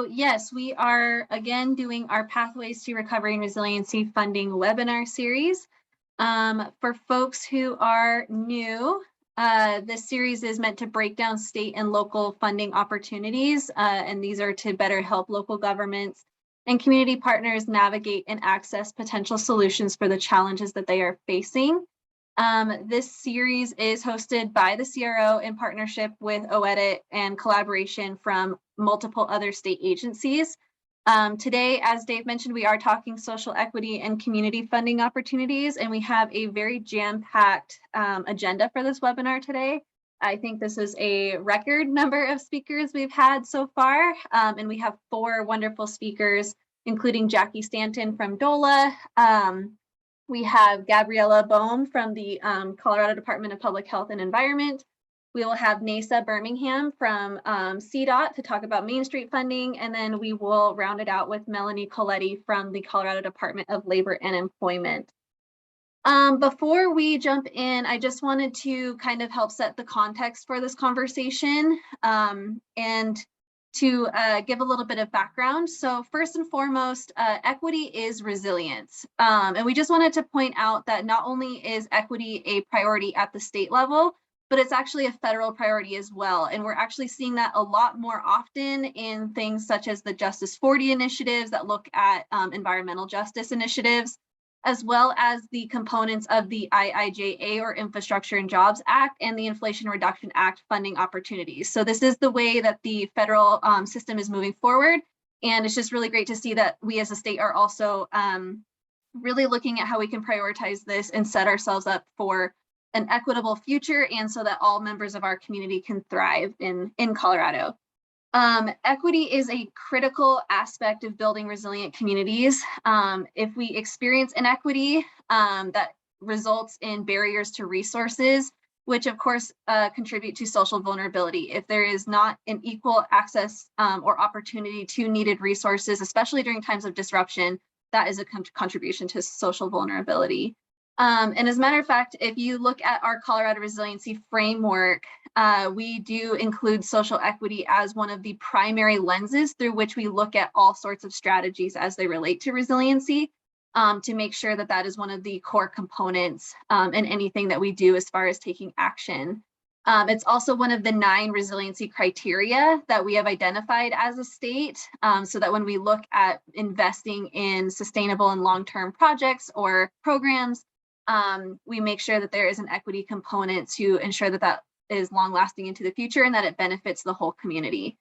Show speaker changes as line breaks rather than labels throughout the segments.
yes, we are again doing our Pathways to Recovery and Resiliency Funding webinar series. For folks who are new, this series is meant to break down state and local funding opportunities, and these are to better help local governments and community partners navigate and access potential solutions for the challenges that they are facing. This series is hosted by the CRO in partnership with OEDIT and collaboration from multiple other state agencies. Today, as Dave mentioned, we are talking social equity and community funding opportunities, and we have a very jam-packed agenda for this webinar today. I think this is a record number of speakers we've had so far, and we have 4 wonderful speakers, including Jackie Stanton from DOLA. We have Gabriella Bohm from the Colorado Department of Public Health and Environment. We will have Nasa Birmingham from CDOT to talk about Main Street funding, and then we will round it out with Melanie Coletti from the Colorado Department of Labor and Employment. Before we jump in, I just wanted to kind of help set the context for this conversation and to give a little bit of background. So first and foremost, equity is resilience. And we just wanted to point out that not only is equity a priority at the state level, but it's actually a federal priority as well. And we're actually seeing that a lot more often in things such as the Justice 40 initiatives that look at environmental justice initiatives, as well as the components of the IIJA, or Infrastructure and Jobs Act, and the Inflation Reduction Act funding opportunities. So this is the way that the federal system is moving forward. And it's just really great to see that we as a state are also really looking at how we can prioritize this and set ourselves up for an equitable future, and so that all members of our community can thrive in Colorado. Equity is a critical aspect of building resilient communities. If we experience inequity, that results in barriers to resources, which of course contribute to social vulnerability. If there is not an equal access or opportunity to needed resources, especially during times of disruption, that is a contribution to social vulnerability. And as a matter of fact, if you look at our Colorado Resiliency Framework, we do include social equity as one of the primary lenses through which we look at all sorts of strategies as they relate to resiliency, to make sure that that is one of the core components in anything that we do as far as taking action. It's also one of the 9 resiliency criteria that we have identified as a state, so that when we look at investing in sustainable and long-term projects or programs, we make sure that there is an equity component to ensure that that is long lasting into the future and that it benefits the whole community.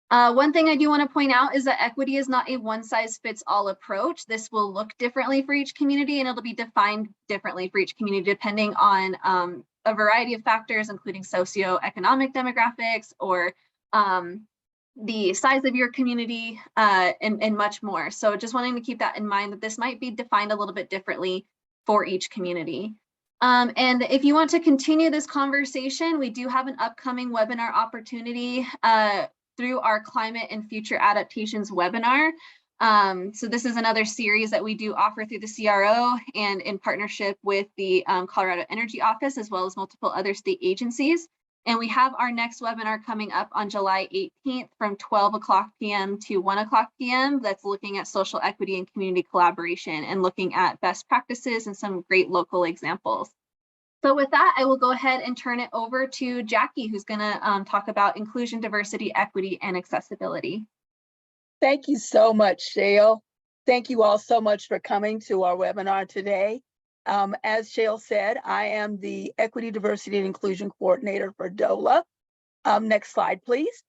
One thing I do want to point out is that equity is not a one size fits all approach. This will look differently for each community, and it'll be defined differently for each community depending on a variety of factors, including socioeconomic demographics or the size of your community and much more. So just wanting to keep that in mind, that this might be defined a little bit differently for each community. And if you want to continue this conversation, we do have an upcoming webinar opportunity through our Climate and Future Adaptations webinar. So this is another series that we do offer through the CRO and in partnership with the Colorado Energy Office, as well as multiple other state agencies. And we have our next webinar coming up on July 18th from 12 p.m. to 1 p.m. That's looking at social equity and community collaboration and looking at best practices and some great local examples. So with that, I will go ahead and turn it over to Jackie, who's going to talk about inclusion, diversity, equity, and accessibility.
Thank you so much, Shale. Thank you all so much for coming to our webinar today. As Shale said, I am the Equity, Diversity, and Inclusion Coordinator for DOLA. Next slide, please.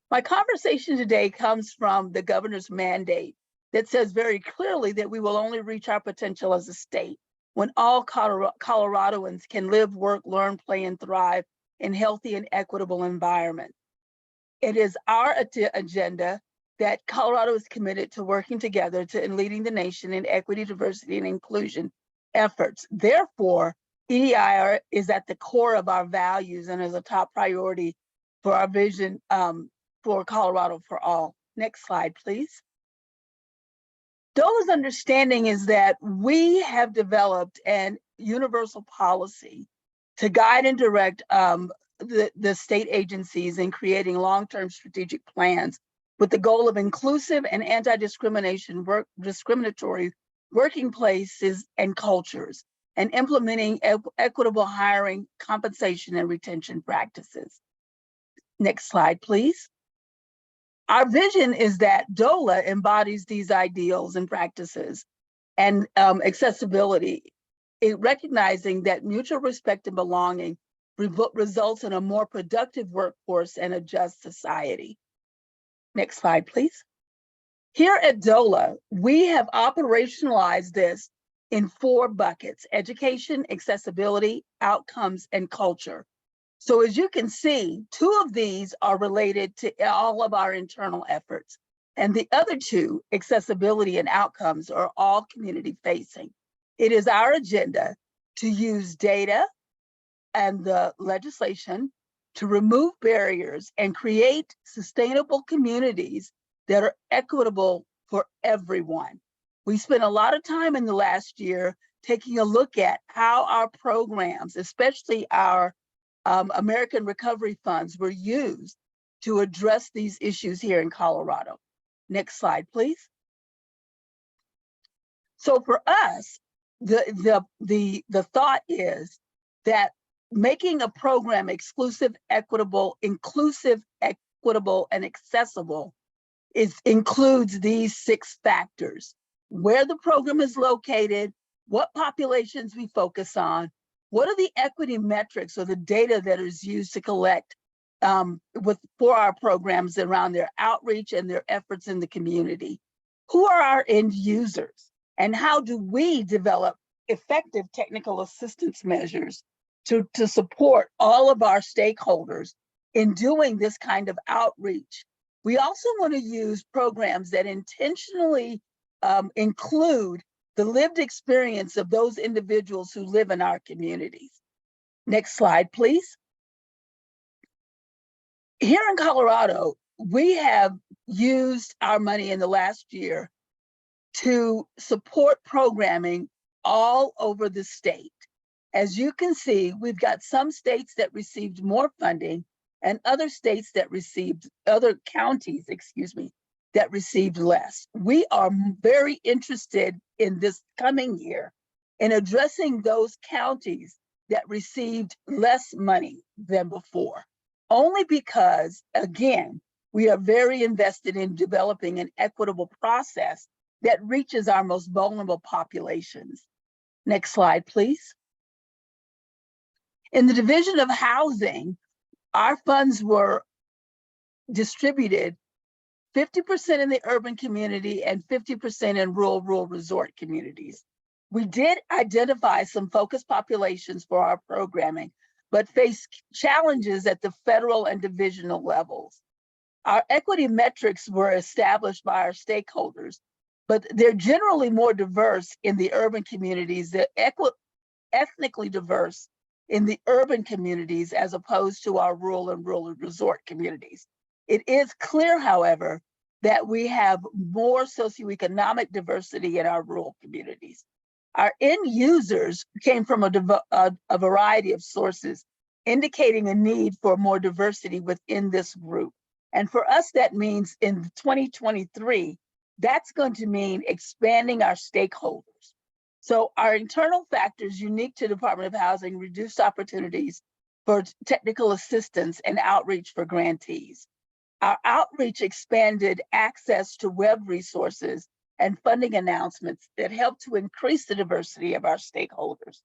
My conversation today comes from the governor's mandate that says very clearly that we will only reach our potential as a state when all Coloradoans can live, work, learn, play, and thrive in healthy and equitable environments. It is our agenda that Colorado is committed to working together and leading the nation in equity, diversity, and inclusion efforts. Therefore, EDI is at the core of our values and is a top priority for our vision for Colorado for all. Next slide, please. DOLA's understanding is that we have developed an universal policy to guide and direct the state agencies in creating long-term strategic plans with the goal of inclusive and discriminatory working places and cultures, and implementing equitable hiring, compensation, and retention practices. Next slide, please. Our vision is that DOLA embodies these ideals and practices and accessibility, recognizing that mutual respect and belonging results in a more productive workforce and a just society. Next slide, please. Here at DOLA, we have operationalized this in 4 buckets: education, accessibility, outcomes, and culture. So as you can see, 2 of these are related to all of our internal efforts, and the other 2, accessibility and outcomes, are all community facing. It is our agenda to use data and the legislation to remove barriers and create sustainable communities that are equitable for everyone. We spent a lot of time in the last year taking a look at how our programs, especially our American Recovery Funds, were used to address these issues here in Colorado. Next slide, please. So for us, the thought is that making a program exclusive, equitable, inclusive, equitable, and accessible includes these 6 factors: where the program is located, what populations we focus on, what are the equity metrics or the data that is used to collect for our programs around their outreach and their efforts in the community, who are our end users, and how do we develop effective technical assistance measures to support all of our stakeholders in doing this kind of outreach. We also want to use programs that intentionally include the lived experience of those individuals who live in our communities. Next slide, please. Here in Colorado, we have used our money in the last year to support programming all over the state. As you can see, we've got some states that received more funding and other counties, that received less. We are very interested in this coming year in addressing those counties that received less money than before, only because, again, we are very invested in developing an equitable process that reaches our most vulnerable populations. Next slide, please. In the Division of Housing, our funds were distributed 50% in the urban community and 50% in rural resort communities. We did identify some focus populations for our programming, but faced challenges at the federal and divisional levels. Our equity metrics were established by our stakeholders, but they're generally more diverse in the urban communities. They're ethnically diverse in the urban communities as opposed to our rural and rural resort communities. It is clear, however, that we have more socioeconomic diversity in our rural communities. Our end users came from a variety of sources, indicating a need for more diversity within this group. And for us, that means in 2023, that's going to mean expanding our stakeholders. So our internal factors unique to Department of Housing reduced opportunities for technical assistance and outreach for grantees. Our outreach expanded access to web resources and funding announcements that help to increase the diversity of our stakeholders.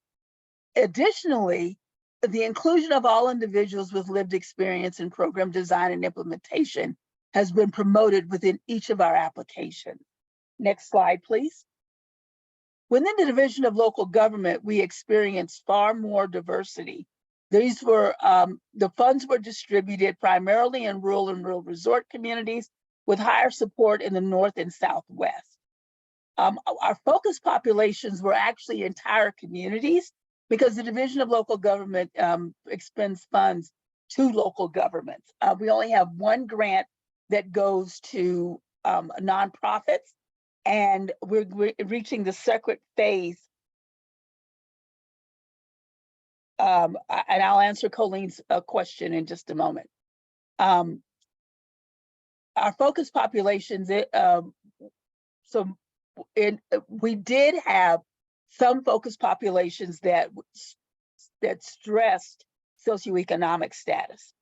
Additionally, the inclusion of all individuals with lived experience in program design and implementation has been promoted within each of our applications. Next slide, please. Within the Division of Local Government, we experienced far more diversity. These were, the funds were distributed primarily in rural and rural resort communities with higher support in the North and Southwest. Our focus populations were actually entire communities because the Division of Local Government expends funds to local governments. We only have one grant that goes to nonprofits, and we're reaching the second phase. And I'll answer Colleen's question in just a moment. our focus populations, we did have some focus populations that stressed socioeconomic status.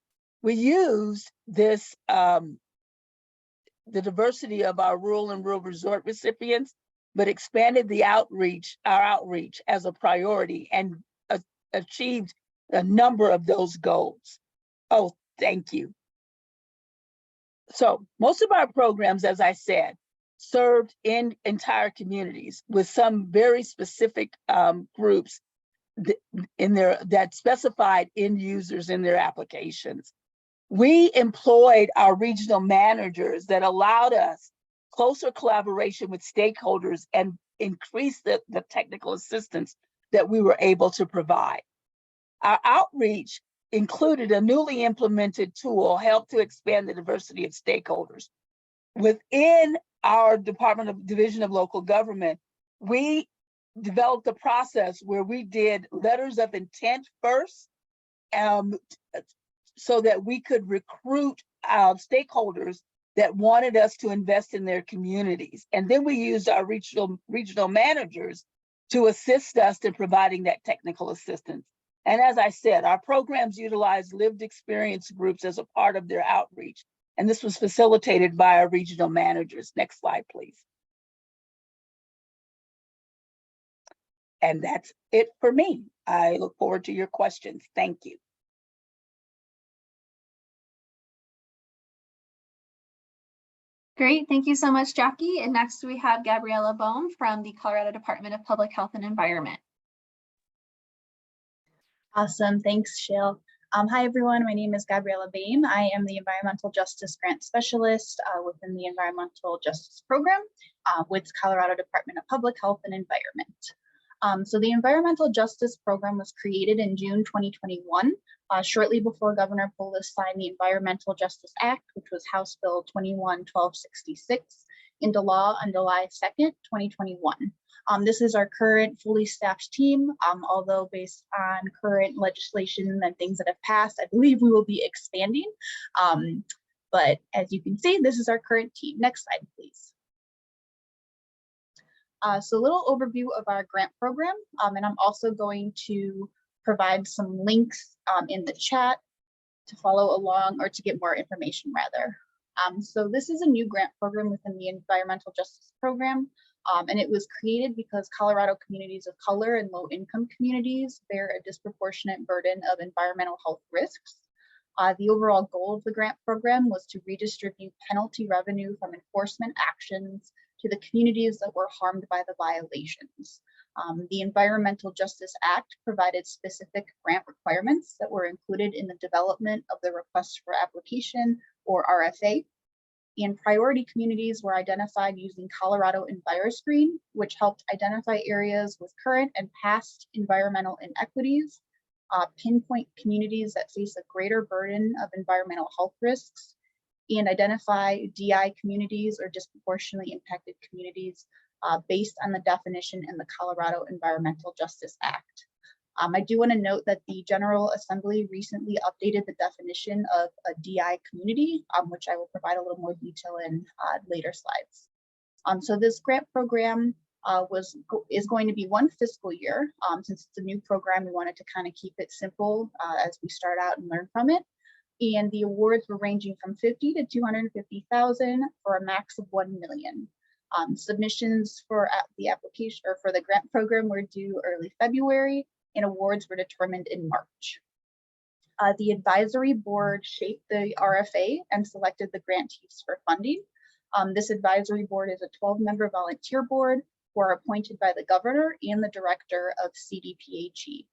We used this, the diversity of our rural and rural resort recipients, but expanded our outreach as a priority and achieved a number of those goals. Oh, thank you. So most of our programs, as I said, served in entire communities with some very specific groups that specified end users in their applications. We employed our regional managers that allowed us closer collaboration with stakeholders and increased the technical assistance that we were able to provide. Our outreach included a newly implemented tool, helped to expand the diversity of stakeholders. Within our Division of Local Government, we developed a process where we did letters of intent first, so that we could recruit stakeholders that wanted us to invest in their communities. And then we used our regional managers to assist us in providing that technical assistance. And as I said, our programs utilize lived experience groups as a part of their outreach. And this was facilitated by our regional managers. Next slide, please. And that's it for me. I look forward to your questions. Thank you.
Great, thank you so much, Jackie. And next we have Gabriella Bohm from the Colorado Department of Public Health and Environment.
Awesome, thanks, Shale. Hi, everyone. My name is Gabriella Bohm. I am the Environmental Justice Grant Specialist within the Environmental Justice Program with Colorado Department of Public Health and Environment. So the Environmental Justice Program was created in June 2021, shortly before Governor Polis signed the Environmental Justice Act, which was House Bill 21-1266, into law on July 2nd, 2021. This is our current fully staffed team, although based on current legislation and things that have passed, I believe we will be expanding. But as you can see, this is our current team. Next slide, please. So a little overview of our grant program, and I'm also going to provide some links in the chat to follow along, or to get more information rather. So this is a new grant program within the Environmental Justice Program, and it was created because Colorado communities of color and low-income communities bear a disproportionate burden of environmental health risks. The overall goal of the grant program was to redistribute penalty revenue from enforcement actions to the communities that were harmed by the violations. The Environmental Justice Act provided specific grant requirements that were included in the development of the Request for Application, or RFA, and priority communities were identified using Colorado EnviroScreen, which helped identify areas with current and past environmental inequities, pinpoint communities that face a greater burden of environmental health risks, and identify DI communities, or disproportionately impacted communities, based on the definition in the Colorado Environmental Justice Act. I do want to note that the General Assembly recently updated the definition of a DI community, which I will provide a little more detail in later slides. So this grant program is going to be one fiscal year. Since it's a new program, we wanted to kind of keep it simple as we start out and learn from it. And the awards were ranging from $50,000 to $250,000 for a max of $1 million. Submissions for the application, or for the grant program, were due early February, and awards were determined in March. The advisory board shaped the RFA and selected the grantees for funding. This advisory board is a 12-member volunteer board who are appointed by the governor and the director of CDPHE.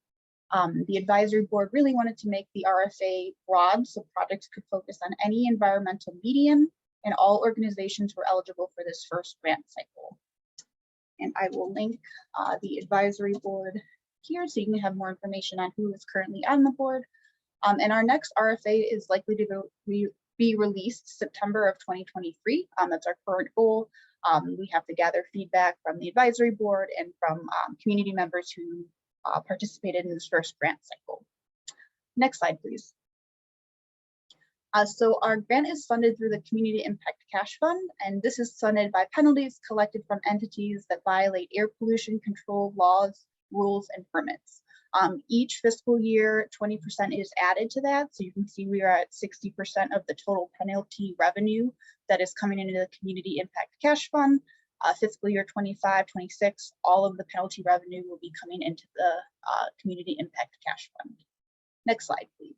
The advisory board really wanted to make the RFA broad so projects could focus on any environmental medium, and all organizations were eligible for this first grant cycle. And I will link the advisory board here so you can have more information on who is currently on the board. And our next RFA is likely to be released September of 2023. That's our current goal. We have to gather feedback from the advisory board and from community members who participated in this first grant cycle. Next slide, please. So our grant is funded through the Community Impact Cash Fund, and this is funded by penalties collected from entities that violate air pollution control laws, rules, and permits. Each fiscal year, 20% is added to that. So you can see we are at 60% of the total penalty revenue that is coming into the Community Impact Cash Fund. Fiscal year 25-26, all of the penalty revenue will be coming into the Community Impact Cash Fund. Next slide, please.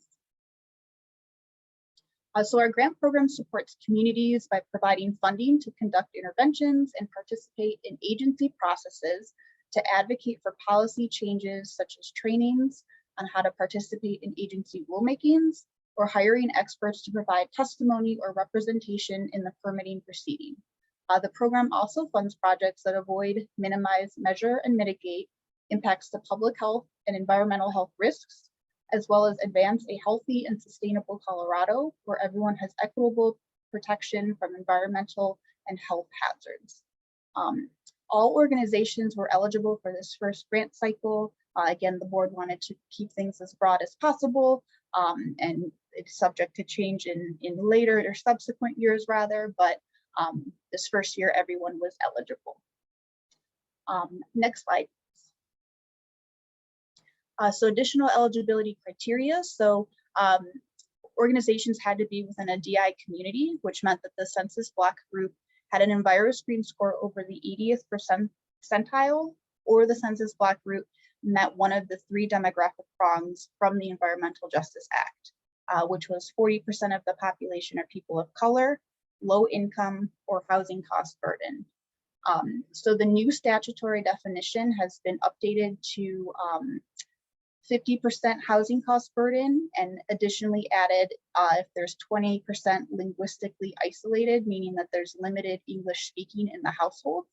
So our grant program supports communities by providing funding to conduct interventions and participate in agency processes to advocate for policy changes such as trainings on how to participate in agency rulemakings or hiring experts to provide testimony or representation in the permitting proceeding. The program also funds projects that avoid, minimize, measure, and mitigate impacts to public health and environmental health risks, as well as advance a healthy and sustainable Colorado where everyone has equitable protection from environmental and health hazards. All organizations were eligible for this first grant cycle. Again, the board wanted to keep things as broad as possible, and it's subject to change in later or subsequent years rather, but this first year, everyone was eligible. Next slide. So additional eligibility criteria. So organizations had to be within a DI community, which meant that the census block group had an EnviroScreen score over the 80th percentile, or the census block group met one of the 3 demographic prongs from the Environmental Justice Act, which was 40% of the population are people of color, low income, or housing cost burden. So the new statutory definition has been updated to 50% housing cost burden, and additionally added if there's 20% linguistically isolated, meaning that there's limited English speaking in the household.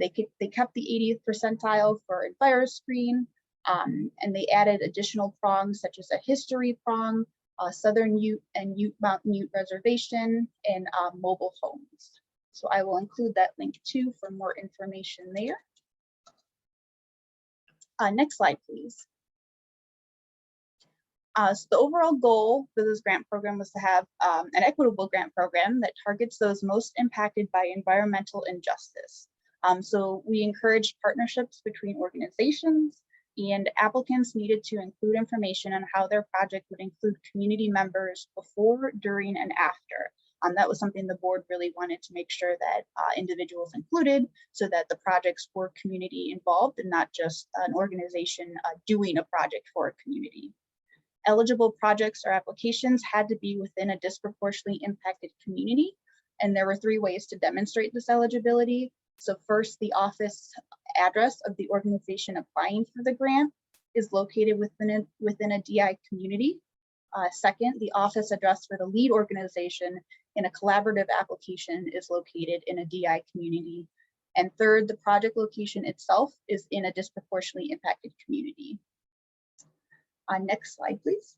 They kept the 80th percentile for EnviroScreen, and they added additional prongs such as a history prong, Southern Ute and Ute Mountain Ute Reservation, and mobile homes. So I will include that link too for more information there. Next slide, please. So the overall goal for this grant program was to have an equitable grant program that targets those most impacted by environmental injustice. So we encouraged partnerships between organizations, and applicants needed to include information on how their project would include community members before, during, and after. That was something the board really wanted to make sure that individuals included, so that the projects were community involved and not just an organization doing a project for a community. Eligible projects or applications had to be within a disproportionately impacted community, and there were 3 ways to demonstrate this eligibility. So first, the office address of the organization applying for the grant is located within a DI community. Second, the office address for the lead organization in a collaborative application is located in a DI community. And third, the project location itself is in a disproportionately impacted community. Next slide, please.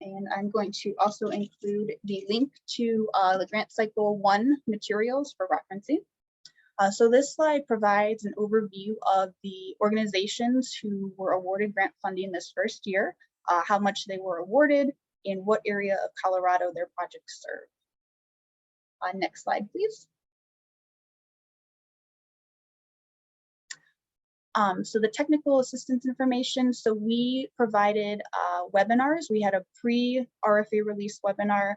And I'm going to also include the link to the Grant Cycle 1 materials for referencing. So this slide provides an overview of the organizations who were awarded grant funding this first year, how much they were awarded, and what area of Colorado their projects serve. Next slide, please. So the technical assistance information, so we provided webinars. We had a pre-RFA release webinar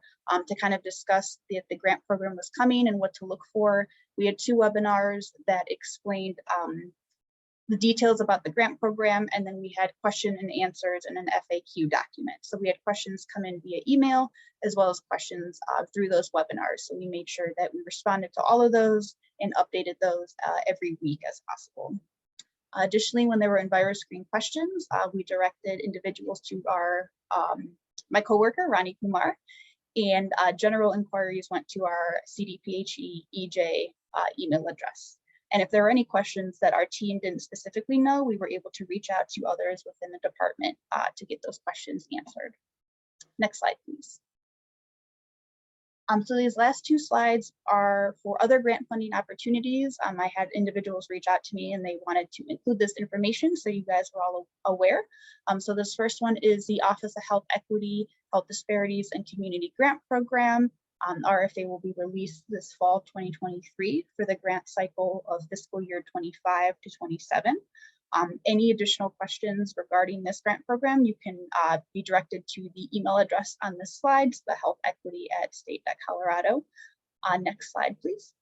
to kind of discuss that the grant program was coming and what to look for. We had 2 webinars that explained the details about the grant program, and then we had question and answers and an FAQ document. So we had questions come in via email as well as questions through those webinars. So we made sure that we responded to all of those and updated those every week as possible. Additionally, when there were EnviroScreen questions, we directed individuals to my coworker, Rani Kumar, and general inquiries went to our CDPHE EJ email address. And if there were any questions that our team didn't specifically know, we were able to reach out to others within the department to get those questions answered. Next slide, please. So these last two slides are for other grant funding opportunities. I had individuals reach out to me and they wanted to include this information so you guys were all aware. So this first one is the Office of Health Equity, Health Disparities and Community Grant Program. RFA will be released this fall 2023 for the grant cycle of fiscal year 25 to 27. Any additional questions regarding this grant program, you can be directed to the email address on this slide, the healthequity@state.colorado. Next slide, please.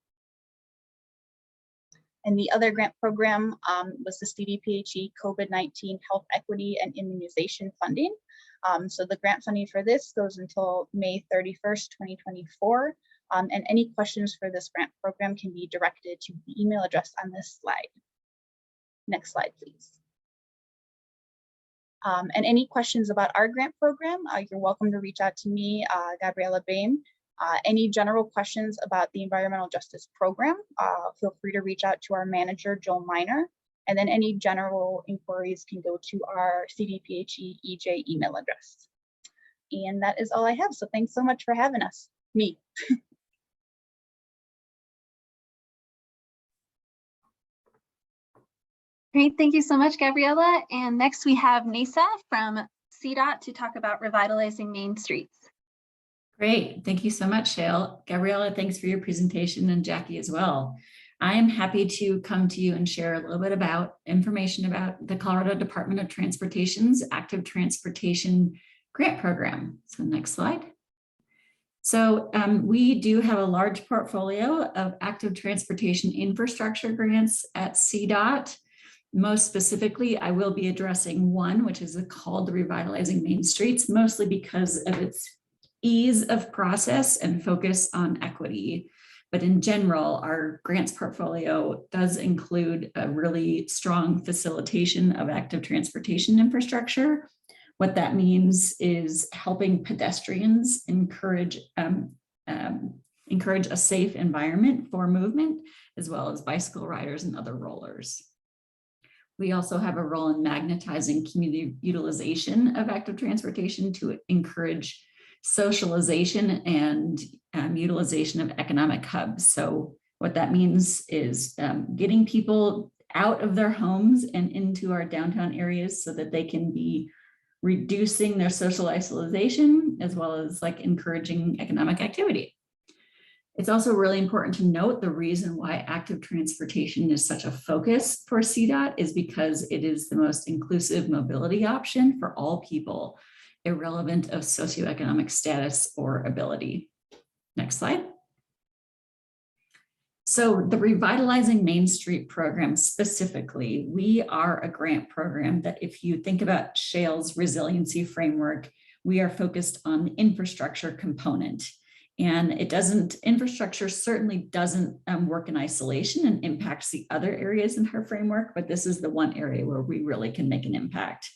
And the other grant program was the CDPHE COVID-19 Health Equity and Immunization Funding. So the grant funding for this goes until May 31st, 2024. And any questions for this grant program can be directed to the email address on this slide. Next slide, please. And any questions about our grant program, you're welcome to reach out to me, Gabriella Bain. Any general questions about the environmental justice program, feel free to reach out to our manager, Joel Miner. And then any general inquiries can go to our CDPHE EJ email address. And that is all I have. So thanks so much for having us, me.
Great, thank you so much, Gabriella. And next we have Nesa from CDOT to talk about revitalizing main streets.
Great, thank you so much, Shale. Gabriella, thanks for your presentation, and Jackie as well. I am happy to come to you and share a little bit about information about the Colorado Department of Transportation's Active Transportation Grant Program. So next slide. So we do have a large portfolio of active transportation infrastructure grants at CDOT. Most specifically, I will be addressing one, which is called the Revitalizing Main Streets, mostly because of its ease of process and focus on equity. But in general, our grants portfolio does include a really strong facilitation of active transportation infrastructure. What that means is helping pedestrians encourage a safe environment for movement, as well as bicycle riders and other rollers. We also have a role in magnetizing community utilization of active transportation to encourage socialization and utilization of economic hubs. So what that means is getting people out of their homes and into our downtown areas so that they can be reducing their social isolation, as well as encouraging economic activity. It's also really important to note the reason why active transportation is such a focus for CDOT is because it is the most inclusive mobility option for all people, irrelevant of socioeconomic status or ability. Next slide. So the Revitalizing Main Street program specifically, we are a grant program that, if you think about Shale's resiliency framework, we are focused on the infrastructure component. And infrastructure certainly doesn't work in isolation and impacts the other areas in her framework, but this is the one area where we really can make an impact.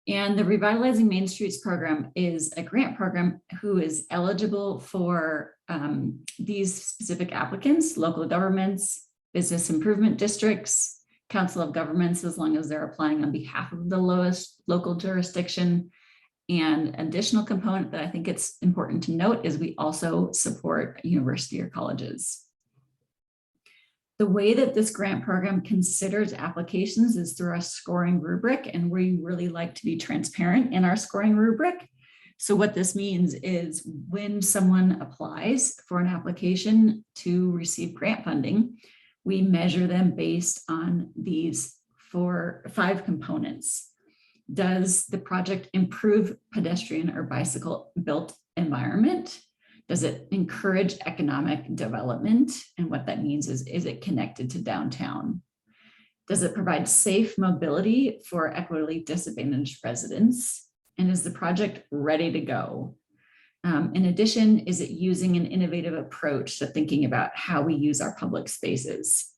And the Revitalizing Main Streets program is a grant program who is eligible for these specific applicants: local governments, business improvement districts, council of governments, as long as they're applying on behalf of the lowest local jurisdiction. And additional component that I think it's important to note is we also support university or colleges. The way that this grant program considers applications is through a scoring rubric, and we really like to be transparent in our scoring rubric. So what this means is when someone applies for an application to receive grant funding, we measure them based on these 5 components. Does the project improve pedestrian or bicycle built environment? Does it encourage economic development? And what that means is it connected to downtown? Does it provide safe mobility for equitably disadvantaged residents? And is the project ready to go? In addition, is it using an innovative approach to thinking about how we use our public spaces?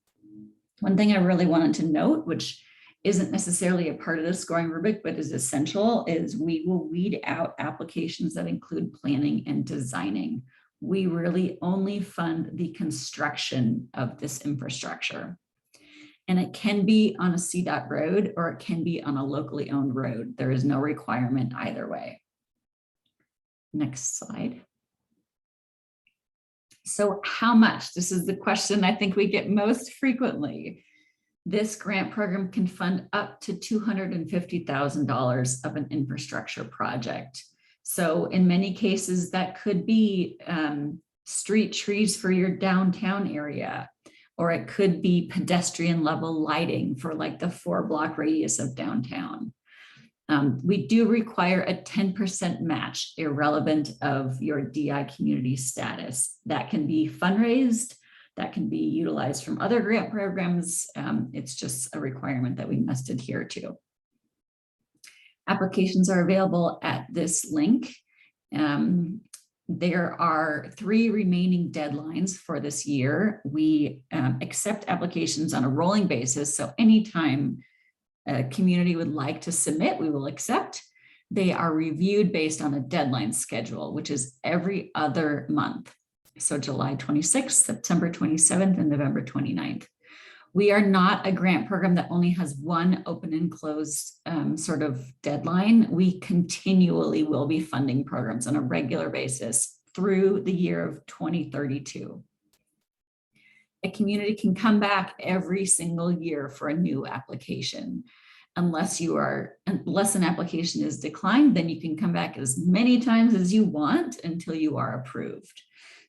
One thing I really wanted to note, which isn't necessarily a part of the scoring rubric, but is essential, is we will weed out applications that include planning and designing. We really only fund the construction of this infrastructure. And it can be on a CDOT road or it can be on a locally owned road. There is no requirement either way. Next slide. So how much? This is the question I think we get most frequently. This grant program can fund up to $250,000 of an infrastructure project. So in many cases, that could be street trees for your downtown area, or it could be pedestrian level lighting for like the 4-block radius of downtown. We do require a 10% match irrelevant of your DI community status. That can be fundraised, that can be utilized from other grant programs. It's just a requirement that we must adhere to. Applications are available at this link. There are 3 remaining deadlines for this year. We accept applications on a rolling basis. So anytime a community would like to submit, we will accept. They are reviewed based on a deadline schedule, which is every other month. So July 26th, September 27th, and November 29th. We are not a grant program that only has one open and closed sort of deadline. We continually will be funding programs on a regular basis through the year of 2032. A community can come back every single year for a new application. Unless an application is declined, then you can come back as many times as you want until you are approved.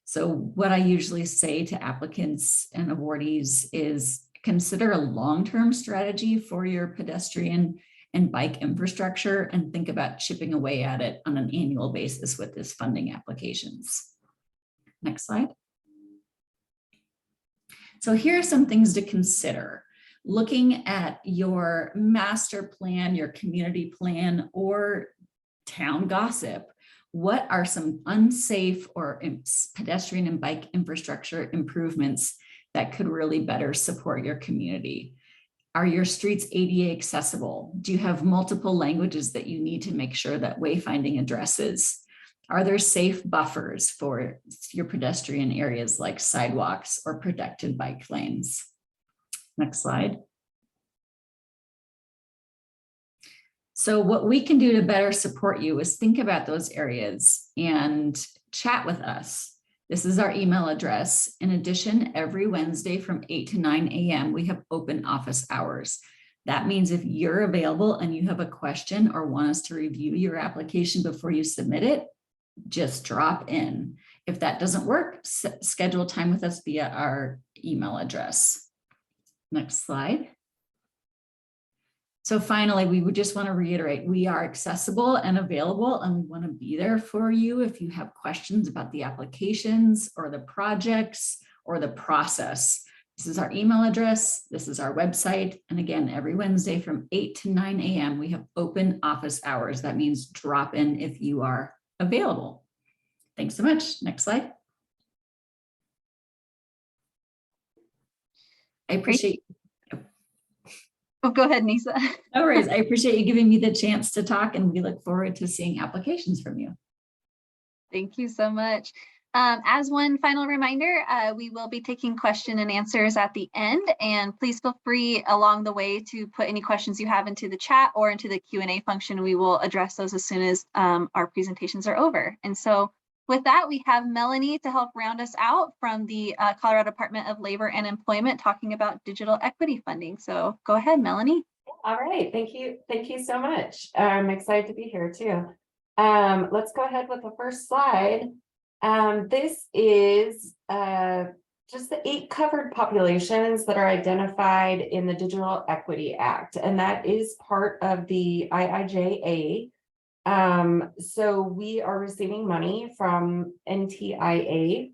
So what I usually say to applicants and awardees is consider a long-term strategy for your pedestrian and bike infrastructure and think about chipping away at it on an annual basis with this funding applications. Next slide. So here are some things to consider. Looking at your master plan, your community plan, or town gossip, what are some unsafe or pedestrian and bike infrastructure improvements that could really better support your community? Are your streets ADA accessible? Do you have multiple languages that you need to make sure that wayfinding addresses? Are there safe buffers for your pedestrian areas like sidewalks or protected bike lanes? Next slide. So what we can do to better support you is think about those areas and chat with us. This is our email address. In addition, every Wednesday from 8 to 9 a.m., we have open office hours. That means if you're available and you have a question or want us to review your application before you submit it, just drop in. If that doesn't work, schedule time with us via our email address. Next slide. So finally, we would just want to reiterate, we are accessible and available, and we want to be there for you if you have questions about the applications or the projects or the process. This is our email address. This is our website. And again, every Wednesday from 8 to 9 a.m., we have open office hours. That means drop in if you are available. Thanks so much. Next slide. I appreciate.
Oh, go ahead, Nisa.
No worries. I appreciate you giving me the chance to talk, and we look forward to seeing applications from you.
Thank you so much. As one final reminder, we will be taking question and answers at the end, and please feel free along the way to put any questions you have into the chat or into the Q&A function. We will address those as soon as our presentations are over. And so with that, we have Melanie to help round us out from the Colorado Department of Labor and Employment talking about digital equity funding. So go ahead, Melanie.
All right, thank you so much. I'm excited to be here too. Let's go ahead with the first slide. This is just the 8 covered populations that are identified in the Digital Equity Act, and that is part of the IIJA. So we are receiving money from NTIA,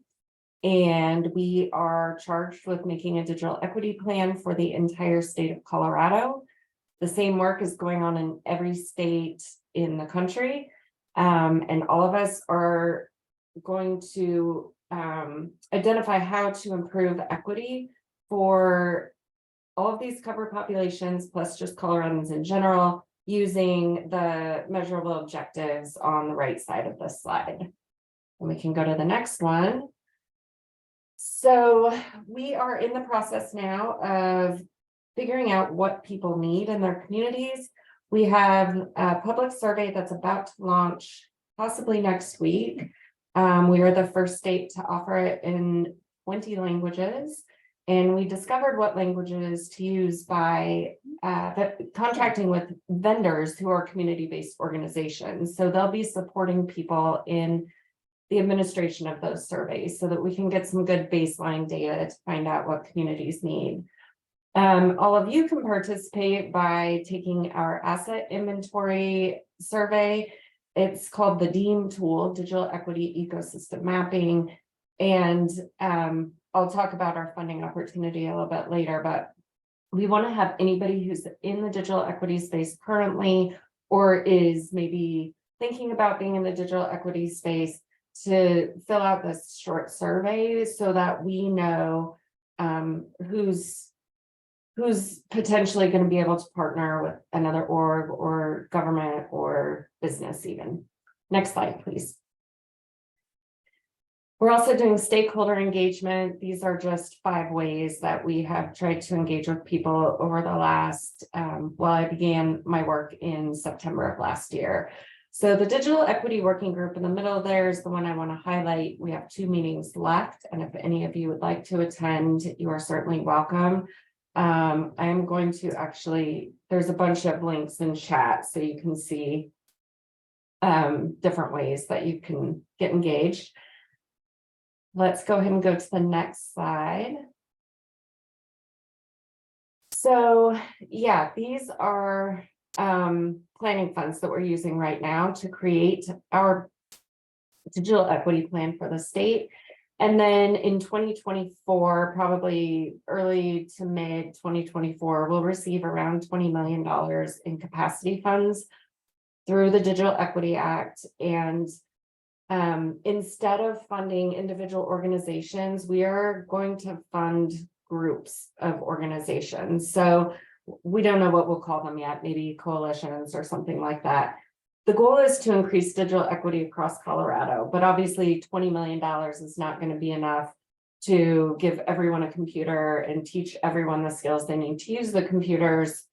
and we are charged with making a digital equity plan for the entire state of Colorado. The same work is going on in every state in the country, and all of us are going to identify how to improve equity for all of these covered populations, plus just Coloradans in general, using the measurable objectives on the right side of this slide. And we can go to the next one. So we are in the process now of figuring out what people need in their communities. We have a public survey that's about to launch possibly next week. We are the first state to offer it in 20 languages. And we discovered what languages to use by contracting with vendors who are community-based organizations. So they'll be supporting people in the administration of those surveys so that we can get some good baseline data to find out what communities need. All of you can participate by taking our asset inventory survey. It's called the DEAM tool, Digital Equity Ecosystem Mapping. And I'll talk about our funding opportunity a little bit later, but we want to have anybody who's in the digital equity space currently, or is maybe thinking about being in the digital equity space, to fill out this short survey so that we know who's potentially going to be able to partner with another org or government or business even. Next slide, please. We're also doing stakeholder engagement. These are just 5 ways that we have tried to engage with people over the last, well, I began my work in September of last year. So the Digital Equity Working Group in the middle there is the one I want to highlight. We have 2 meetings left, and if any of you would like to attend, you are certainly welcome. I am going to actually, there's a bunch of links in chat so you can see different ways that you can get engaged. Let's go ahead and go to the next slide. So yeah, these are planning funds that we're using right now to create our digital equity plan for the state. And then in 2024, probably early to mid 2024, we'll receive around $20 million in capacity funds through the Digital Equity Act. And instead of funding individual organizations, we are going to fund groups of organizations. So we don't know what we'll call them yet, maybe coalitions or something like that. The goal is to increase digital equity across Colorado, but obviously $20 million is not going to be enough to give everyone a computer and teach everyone the skills they need to use the computers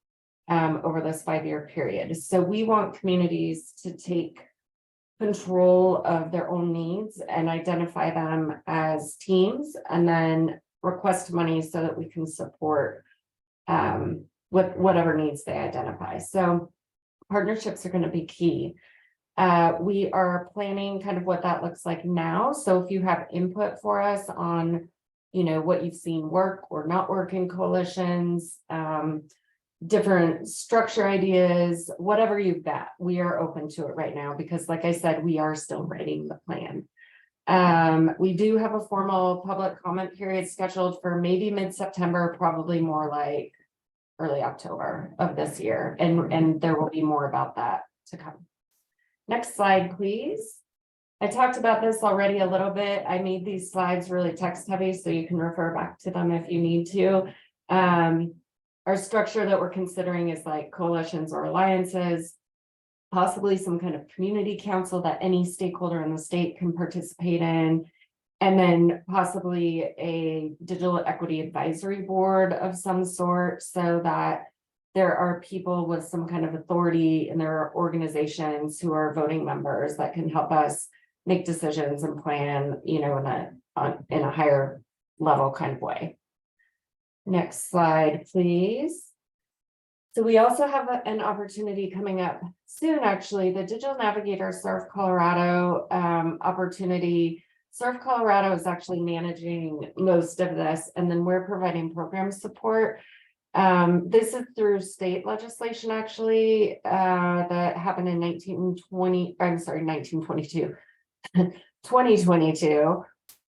over this 5-year period. So we want communities to take control of their own needs and identify them as teams, and then request money so that we can support with whatever needs they identify. So partnerships are going to be key. We are planning kind of what that looks like now. So if you have input for us on, you know, what you've seen work or not work in coalitions, different structure ideas, whatever you've got, we are open to it right now because, like I said, we are still writing the plan. We do have a formal public comment period scheduled for maybe mid-September, probably more like early October of this year, and there will be more about that to come. Next slide, please. I talked about this already a little bit. I made these slides really text heavy, so you can refer back to them if you need to. Our structure that we're considering is like coalitions or alliances, possibly some kind of community council that any stakeholder in the state can participate in, and then possibly a digital equity advisory board of some sort, so that there are people with some kind of authority in their organizations who are voting members that can help us make decisions and plan, you know, in a higher level kind of way. Next slide, please. So we also have an opportunity coming up soon, actually, the Digital Navigator Serve Colorado opportunity. Serve Colorado is actually managing most of this, and then we're providing program support. This is through state legislation, actually, that happened in 2022.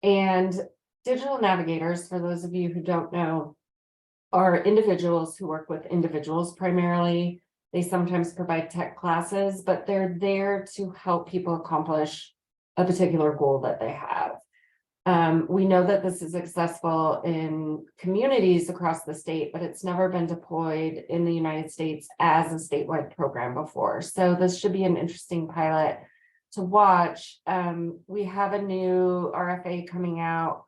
And digital navigators, for those of you who don't know, are individuals who work with individuals primarily. They sometimes provide tech classes, but they're there to help people accomplish a particular goal that they have. We know that this is accessible in communities across the state, but it's never been deployed in the United States as a statewide program before. So this should be an interesting pilot to watch. We have a new RFA coming out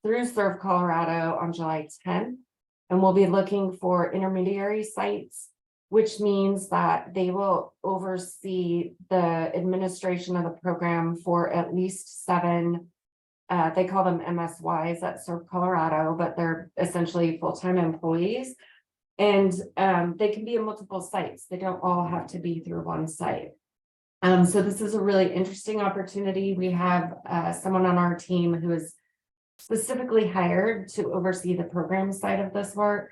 through Serve Colorado on July 10th. And we'll be looking for intermediary sites which means that they will oversee the administration of the program for at least 7, they call them MSYs that serve Colorado, but they're essentially full-time employees. And they can be in multiple sites. They don't all have to be through one site. So this is a really interesting opportunity. We have someone on our team who is specifically hired to oversee the program side of this work,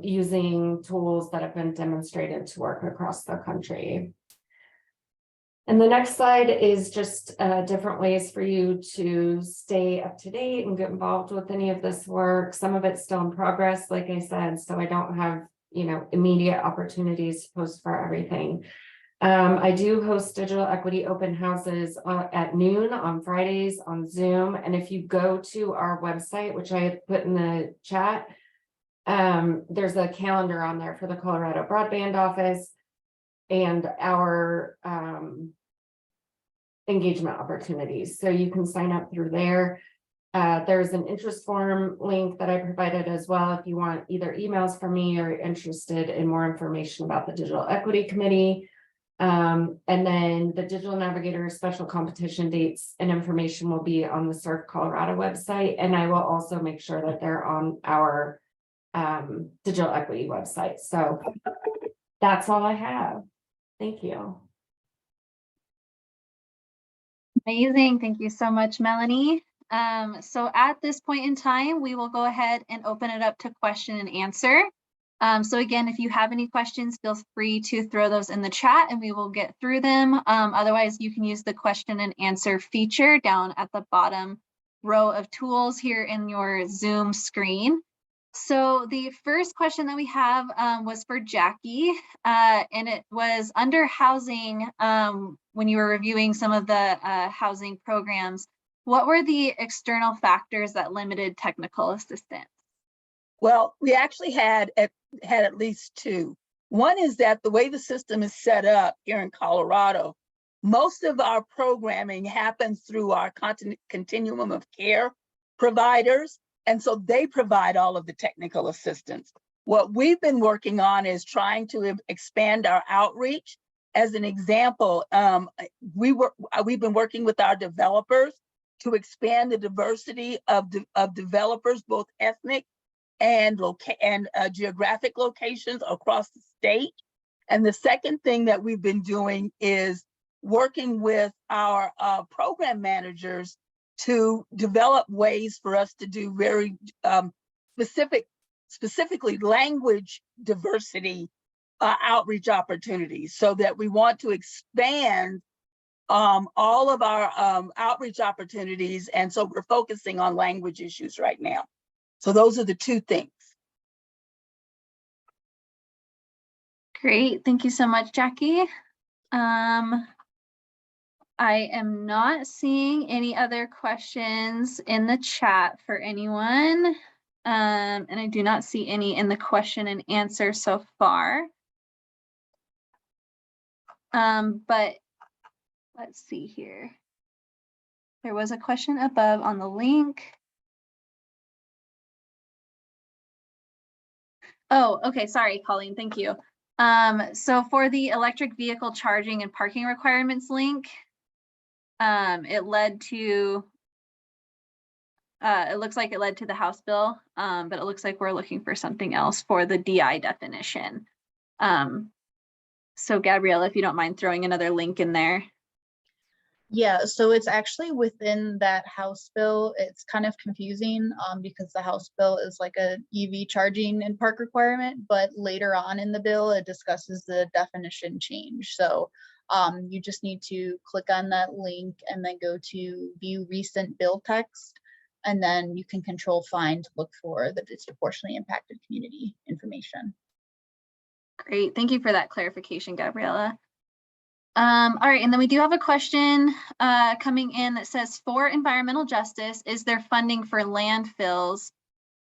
using tools that have been demonstrated to work across the country. And the next slide is just different ways for you to stay up to date and get involved with any of this work. Some of it's still in progress, like I said, so I don't have, immediate opportunities to post for everything. I do host digital equity open houses at noon on Fridays on Zoom. And if you go to our website, which I had put in the chat, there's a calendar on there for the Colorado Broadband Office and our engagement opportunities. So you can sign up through there. There's an interest form link that I provided as well if you want either emails from me or interested in more information about the Digital Equity Committee. And then the Digital Navigator special competition dates and information will be on the Serve Colorado website. And I will also make sure that they're on our digital equity website. So that's all I have. Thank you.
Amazing. Thank you so much, Melanie. So at this point in time, we will go ahead and open it up to question and answer. So again, if you have any questions, feel free to throw those in the chat and we will get through them. Otherwise, you can use the question and answer feature down at the bottom row of tools here in your Zoom screen. So the first question that we have was for Jackie, and it was under housing. When you were reviewing some of the housing programs, what were the external factors that limited technical assistance?
Well, we actually had at least 2. One is that the way the system is set up here in Colorado, most of our programming happens through our continuum of care providers. And so they provide all of the technical assistance. What we've been working on is trying to expand our outreach. As an example, we've been working with our developers to expand the diversity of developers, both ethnic and geographic locations across the state. And the second thing that we've been doing is working with our program managers to develop ways for us to do very specifically language diversity outreach opportunities, so that we want to expand all of our outreach opportunities. And so we're focusing on language issues right now. So those are the 2 things.
Great, thank you so much, Jackie. I am not seeing any other questions in the chat for anyone. And I do not see any in the question and answer so far. But let's see here. There was a question above on the link. Oh, okay, sorry, Colleen, thank you. So for the electric vehicle charging and parking requirements link, it led to, it looks like it led to the House bill, but it looks like we're looking for something else for the DI definition. So Gabriella, if you don't mind throwing another link in there.
Yeah, so it's actually within that House bill. It's kind of confusing because the House bill is like a EV charging and park requirement, but later on in the bill, it discusses the definition change. So you just need to click on that link and then go to view recent bill text, and then you can control find to look for the disproportionately impacted community information.
Great, thank you for that clarification, Gabriella. All right, and then we do have a question coming in that says, for environmental justice, is there funding for landfills?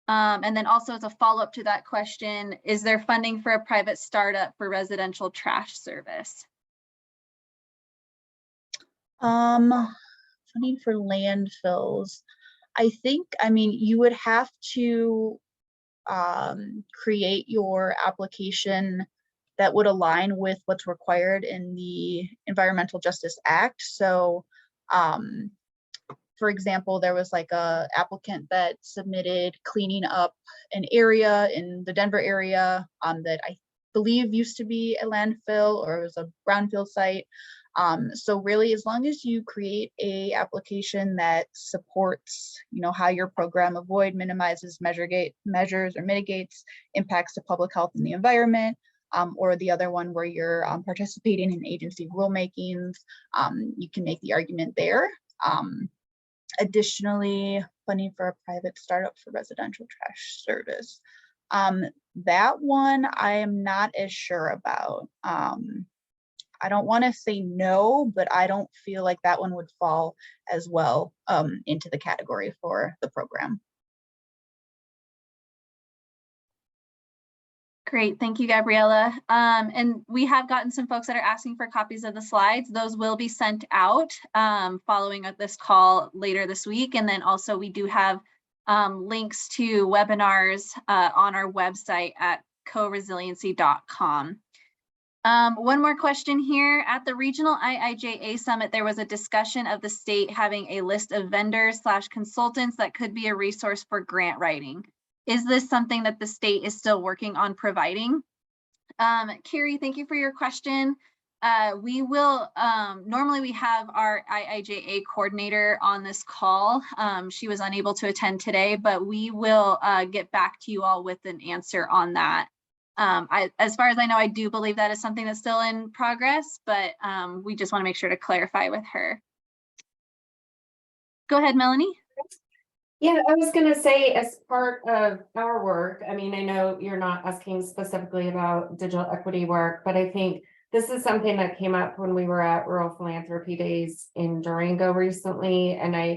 And then also as a follow-up to that question, is there funding for a private startup for residential trash service?
Funding for landfills. I mean, you would have to create your application that would align with what's required in the Environmental Justice Act. So for example, there was like a applicant that submitted cleaning up an area in the Denver area that I believe used to be a landfill or it was a brownfield site. So really, as long as you create a application that supports, how your program minimizes, measures or mitigates impacts to public health and the environment, or the other one where you're participating in agency rulemakings, you can make the argument there. Additionally, funding for a private startup for residential trash service. That one I am not as sure about. I don't want to say no, but I don't feel like that one would fall as well into the category for the program.
Great, thank you, Gabriella. And we have gotten some folks that are asking for copies of the slides. Those will be sent out following this call later this week. And then also we do have links to webinars on our website at coresiliency.com. One more question here. At the Regional IIJA Summit, there was a discussion of the state having a list of vendors/consultants that could be a resource for grant writing. Is this something that the state is still working on providing? Carrie, thank you for your question. We will, normally we have our IIJA coordinator on this call. She was unable to attend today, but we will get back to you all with an answer on that. As far as I know, I do believe that is something that's still in progress, but we just want to make sure to clarify with her. Go ahead, Melanie.
Yeah, I was going to say, as part of our work, I mean, I know you're not asking specifically about digital equity work, but I think this is something that came up when we were at Rural Philanthropy Days in Durango recently. And I